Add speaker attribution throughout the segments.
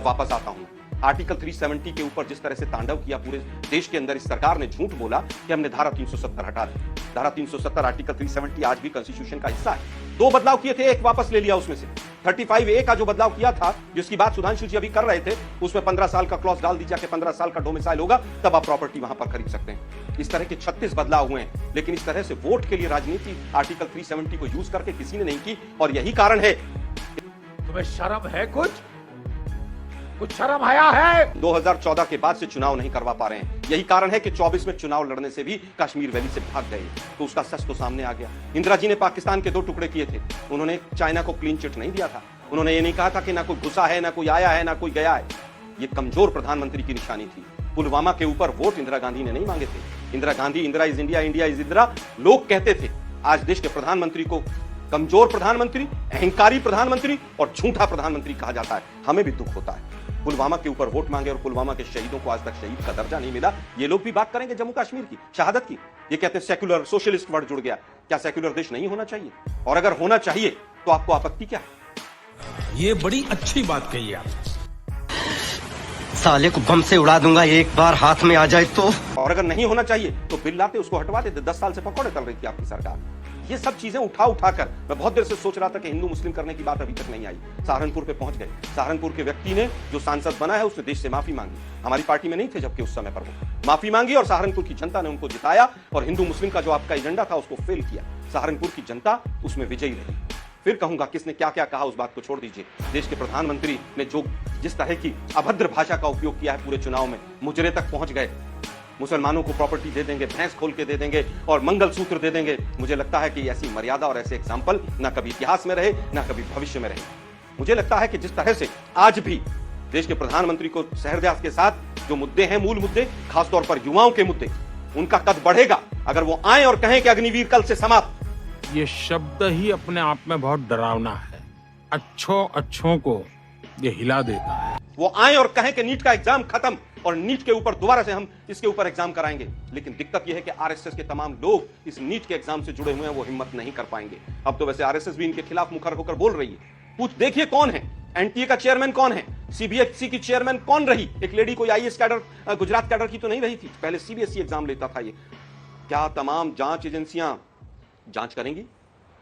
Speaker 1: वापस आता हूं। आर्टिकल 370 के ऊपर जिस तरह से तांडव किया पूरे देश के अंदर, इस सरकार ने झूठ बोला कि हमने धारा 370 हटा दी। धारा 370 आर्टिकल 370 आज भी कॉन्स्टिट्यूशन का हिस्सा है। दो बदलाव किए थे, एक वापस ले लिया उसमें से। 35A का जो बदलाव किया था, जिसकी बात सुधांशु जी अभी कर रहे थे, उसमें 15 साल का क्लॉज डाल दीजिए कि 15 साल का डोमिसाइल होगा, तब आप प्रॉपर्टी वहां पर खरीद सकते हैं। इस तरह के 36 बदलाव हुए हैं, लेकिन इस तरह से वोट के लिए राजनीति आर्टिकल 370 को यूज करके किसी ने नहीं की। और यही कारण है,
Speaker 2: तुम्हें शर्म है? कुछ शर्म आया है?
Speaker 1: 2014 के बाद से चुनाव नहीं करवा पा रहे हैं। यही कारण है कि 24 में चुनाव लड़ने से भी कश्मीर वैली से भाग गए। तो उसका सच तो सामने आ गया। इंदिरा जी ने पाकिस्तान के 2 टुकड़े किए थे। उन्होंने चाइना को क्लीन चिट नहीं दिया था। उन्होंने ये नहीं कहा था कि ना कोई घुसा है, ना कोई आया है, ना कोई गया है। ये कमजोर प्रधानमंत्री की निशानी थी। पुलवामा के ऊपर वोट इंदिरा गांधी ने नहीं मांगे थे। Indira Gandhi, Indira is India, India is Indira लोग कहते थे। आज देश के प्रधानमंत्री को कमजोर प्रधानमंत्री, अहंकारी प्रधानमंत्री और झूठा प्रधानमंत्री कहा जाता है। हमें भी दुख होता है। पुलवामा के ऊपर वोट मांगे और पुलवामा के शहीदों को आज तक शहीद का दर्जा नहीं मिला। ये लोग भी बात करेंगे जम्मू कश्मीर की शहादत की। ये कहते हैं सेक्युलर, सोशलिस्ट वर्ड जुड़ गया। क्या सेक्युलर देश नहीं होना चाहिए? और अगर होना चाहिए तो आपको आपत्ति क्या है?
Speaker 3: ये बड़ी अच्छी बात कही आप।
Speaker 4: साले को बम से उड़ा दूंगा एक बार हाथ में आ जाए तो।
Speaker 1: और अगर नहीं होना चाहिए तो बिल लाते उसको हटवा देते। 10 साल से पकौड़े तल रही थी आपकी सरकार। ये सब चीजें उठाकर मैं बहुत देर से सोच रहा था कि हिंदू मुस्लिम करने की बात अभी तक नहीं आई। सहारनपुर पे पहुंच गए। सहारनपुर के व्यक्ति ने, जो सांसद बना है, उसने देश से माफी मांगी। हमारी पार्टी में नहीं थे जबकि उस समय पर वो माफी मांगी और सहारनपुर की जनता ने उनको जिताया और हिंदू मुस्लिम का जो आपका एजेंडा था उसको फेल किया। सहारनपुर की जनता उसमें विजयी रही। फिर कहूंगा किसने क्या क्या कहा उस बात को छोड़ दीजिए। देश के प्रधानमंत्री ने जो जिस तरह की अभद्र भाषा का उपयोग किया है पूरे चुनाव में, मुजरे तक पहुंच गए। मुसलमानों को प्रॉपर्टी दे देंगे, भैंस खोल के दे देंगे और मंगलसूत्र दे देंगे। मुझे लगता है कि ऐसी मर्यादा और ऐसे एग्जाम्पल ना कभी इतिहास में रहे, ना कभी भविष्य में रहे। मुझे लगता है कि जिस तरह से आज भी देश के प्रधानमंत्री को सहृदय के साथ जो मुद्दे हैं, मूल मुद्दे, खासतौर पर युवाओं के मुद्दे, उनका कद बढ़ेगा अगर वो आए और कहें कि अग्निवीर कल से समाप्त।
Speaker 3: ये शब्द ही अपने आप में बहुत डरावना है। अच्छों को ये हिला देता है।
Speaker 1: वो आए और कहें कि नीट का एग्जाम खत्म और नीट के ऊपर दोबारा से हम इसके ऊपर एग्जाम कराएंगे। लेकिन दिक्कत यह है कि आरएसएस के तमाम लोग इस नीट के एग्जाम से जुड़े हुए हैं, वो हिम्मत नहीं कर पाएंगे। अब तो वैसे आरएसएस भी इनके खिलाफ मुखर होकर बोल रही है। पूछ देखिए कौन है, एनटीए का चेयरमैन कौन है, सीबीएसई की चेयरमैन कौन रही। एक लेडी कोई आईएएस कैडर, गुजरात कैडर की तो नहीं रही थी, पहले सीबीएसई एग्जाम लेता था ये। क्या तमाम जांच एजेंसियां जांच करेंगी?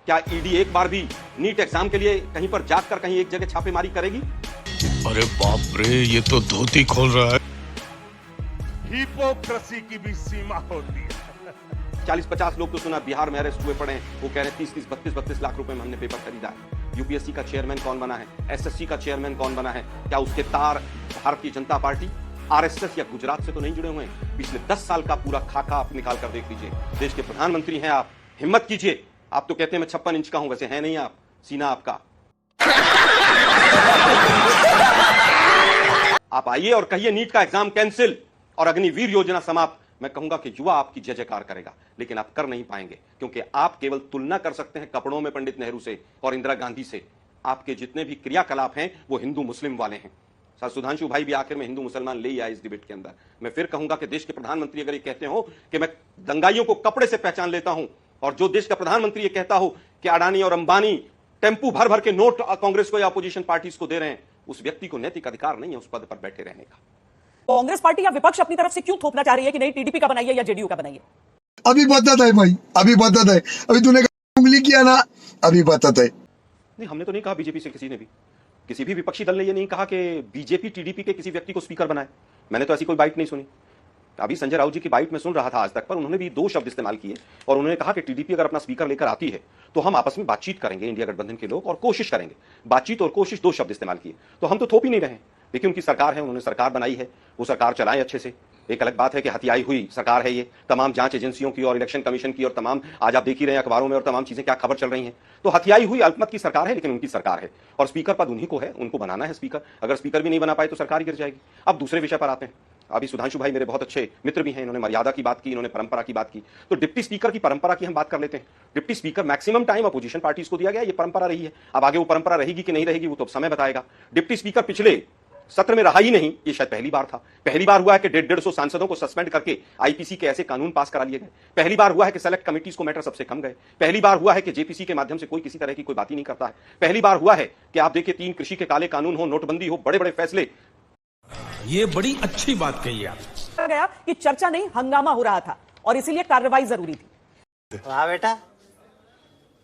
Speaker 1: क्या ईडी एक बार भी नीट एग्जाम के लिए कहीं पर जाकर कहीं एक जगह छापेमारी करेगी?
Speaker 5: अरे बाप रे, ये तो धोती खोल रहा है।
Speaker 2: हिपोक्रेसी की भी सीमा होती है।
Speaker 1: 40-50 लोग तो सुना बिहार में अरेस्ट हुए पड़े हैं। वो कह रहे 30-30, 32-32 लाख रुपए में हमने पेपर खरीदा है। यूपीएससी का चेयरमैन कौन बना है? एसएससी का चेयरमैन कौन बना है? क्या उसके तार भारतीय जनता पार्टी, आरएसएस या गुजरात से तो नहीं जुड़े हुए हैं? पिछले 10 साल का पूरा खाका आप निकाल कर देख लीजिए। देश के प्रधानमंत्री हैं आप, हिम्मत कीजिए। आप तो कहते हैं मैं 56 इंच का हूं, वैसे है नहीं आप, सीना आपका। आप आइए और कहिए नीट का एग्जाम कैंसिल और अग्निवीर योजना समाप्त। मैं कहूंगा कि युवा आपकी जय जयकार करेगा, लेकिन आप कर नहीं पाएंगे क्योंकि आप केवल तुलना कर सकते हैं कपड़ों में पंडित नेहरू से और इंदिरा गांधी से। आपके जितने भी क्रियाकलाप हैं वो हिंदू मुस्लिम वाले हैं। सुधांशु भाई भी आखिर में हिंदू मुसलमान ले ही आए इस डिबेट के अंदर। मैं फिर कहूंगा कि देश के प्रधानमंत्री अगर ये कहते हो कि मैं दंगाइयों को कपड़े से पहचान लेता हूं, और जो देश का प्रधानमंत्री ये कहता हो कि अडानी और अंबानी टेम्पू भर भर के नोट कांग्रेस को या अपोजिशन पार्टीज को दे रहे हैं, उस व्यक्ति को नैतिक अधिकार नहीं है उस पद पर बैठे रहने का।
Speaker 6: कांग्रेस पार्टी या विपक्ष अपनी तरफ से क्यों थोपना चाह रही है कि नहीं टीडीपी का बनाइए या जेडीयू का बनाइए?
Speaker 7: अभी बताता है भाई, अभी बताता है। अभी तूने उंगली किया ना, अभी बताता है।
Speaker 1: नहीं, हमने तो नहीं कहा बीजेपी से किसी ने भी, किसी भी विपक्षी दल ने ये नहीं कहा कि बीजेपी टीडीपी के किसी व्यक्ति को स्पीकर बनाए। मैंने तो ऐसी कोई बाइट नहीं सुनी। अभी संजय राउत जी की बाइट में सुन रहा था आज तक, पर उन्होंने भी 2 शब्द इस्तेमाल किए और उन्होंने कहा कि टीडीपी अगर अपना स्पीकर लेकर आती है तो हम आपस में बातचीत करेंगे, इंडिया गठबंधन के लोग, और कोशिश करेंगे। बातचीत और कोशिश 2 शब्द इस्तेमाल किए। तो हम तो थोप ही नहीं रहे। देखिए उनकी सरकार है, उन्होंने सरकार बनाई है, वो सरकार चलाएं अच्छे से। एक अलग बात है कि हथियाई हुई सरकार है ये, तमाम जांच एजेंसियों की और इलेक्शन कमीशन की और तमाम, आज आप देख ही रहे हैं अखबारों में और तमाम चीजें क्या खबर चल रही हैं। तो हथियाई हुई अल्पमत की सरकार है, लेकिन उनकी सरकार है और स्पीकर पद उन्हीं को है, उनको बनाना है स्पीकर। अगर स्पीकर भी नहीं बना पाए तो सरकार गिर जाएगी। अब दूसरे विषय पर आते हैं। अभी सुधांशु भाई मेरे बहुत अच्छे मित्र भी हैं, इन्होंने मर्यादा की बात की, इन्होंने परंपरा की बात की। तो डिप्टी स्पीकर की परंपरा की हम बात कर लेते हैं। Deputy speaker maximum time opposition parties को दिया गया, ये परंपरा रही है। अब आगे वो परंपरा रहेगी कि नहीं रहेगी वो तो समय बताएगा। डिप्टी स्पीकर पिछले सत्र में रहा ही नहीं, ये शायद पहली बार था। पहली बार हुआ है कि 150 सांसदों को सस्पेंड करके आईपीसी के ऐसे कानून पास करा लिए गए। पहली बार हुआ है कि सेलेक्ट कमिटीज को मैटर सबसे कम गए। पहली बार हुआ है कि जेपीसी के माध्यम से कोई किसी तरह की कोई बात ही नहीं करता है। पहली बार हुआ है कि आप देखिए 3 कृषि के काले कानून हो, नोटबंदी हो, बड़े बड़े फैसले।
Speaker 5: ये बड़ी अच्छी बात कही आप।
Speaker 6: कहा गया कि चर्चा नहीं हंगामा हो रहा था और इसीलिए कार्रवाई जरूरी थी।
Speaker 8: वाह बेटा,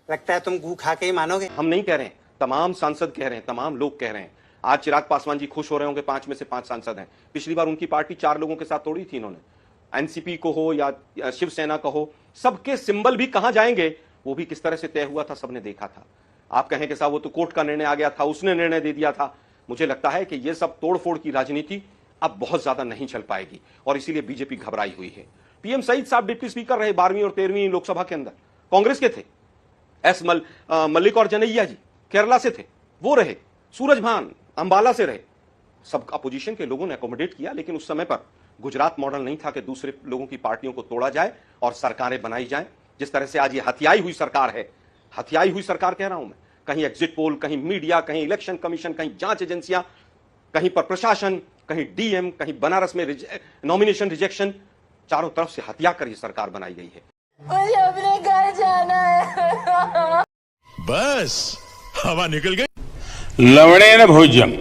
Speaker 8: लगता है तुम गू खा के ही मानोगे।
Speaker 1: हम नहीं कह रहे हैं, तमाम सांसद कह रहे हैं, तमाम लोग कह रहे हैं। आज चिराग पासवान जी खुश हो रहे होंगे, 5 में से 5 सांसद हैं। पिछली बार उनकी पार्टी 4 लोगों के साथ तोड़ी थी इन्होंने। एनसीपी को हो या शिवसेना को हो, सबके सिंबल भी कहां जाएंगे वो भी किस तरह से तय हुआ था, सबने देखा था। आप कहें कि साहब वो तो कोर्ट का निर्णय आ गया था, उसने निर्णय दे दिया था। मुझे लगता है कि ये सब तोड़फोड़ की राजनीति अब बहुत ज्यादा नहीं चल पाएगी और इसीलिए बीजेपी घबराई हुई है। पीएम सईद साहब डिप्टी स्पीकर रहे 12वीं और 13वीं लोकसभा के अंदर, कांग्रेस के थे। मल्लिक और जनैया जी केरला से थे, वो रहे। सूरज भान अंबाला से रहे। सब अपोजिशन के लोगों ने अकोमोडेट किया, लेकिन उस समय पर गुजरात मॉडल नहीं था कि दूसरे लोगों की पार्टियों को तोड़ा जाए और सरकारें बनाई जाएं। जिस तरह से आज ये हथियाई हुई सरकार है, हथियाई हुई सरकार कह रहा हूं मैं, कहीं एग्जिट पोल, कहीं मीडिया, कहीं इलेक्शन कमीशन, कहीं जांच एजेंसियां, कहीं पर प्रशासन, कहीं डीएम, कहीं बनारस में नॉमिनेशन रिजेक्शन, चारों तरफ से हथिया कर ये सरकार बनाई गई है।
Speaker 9: मुझे अपने घर जाना है।
Speaker 5: बस हवा निकल गई।
Speaker 3: लवणेन भोज्यम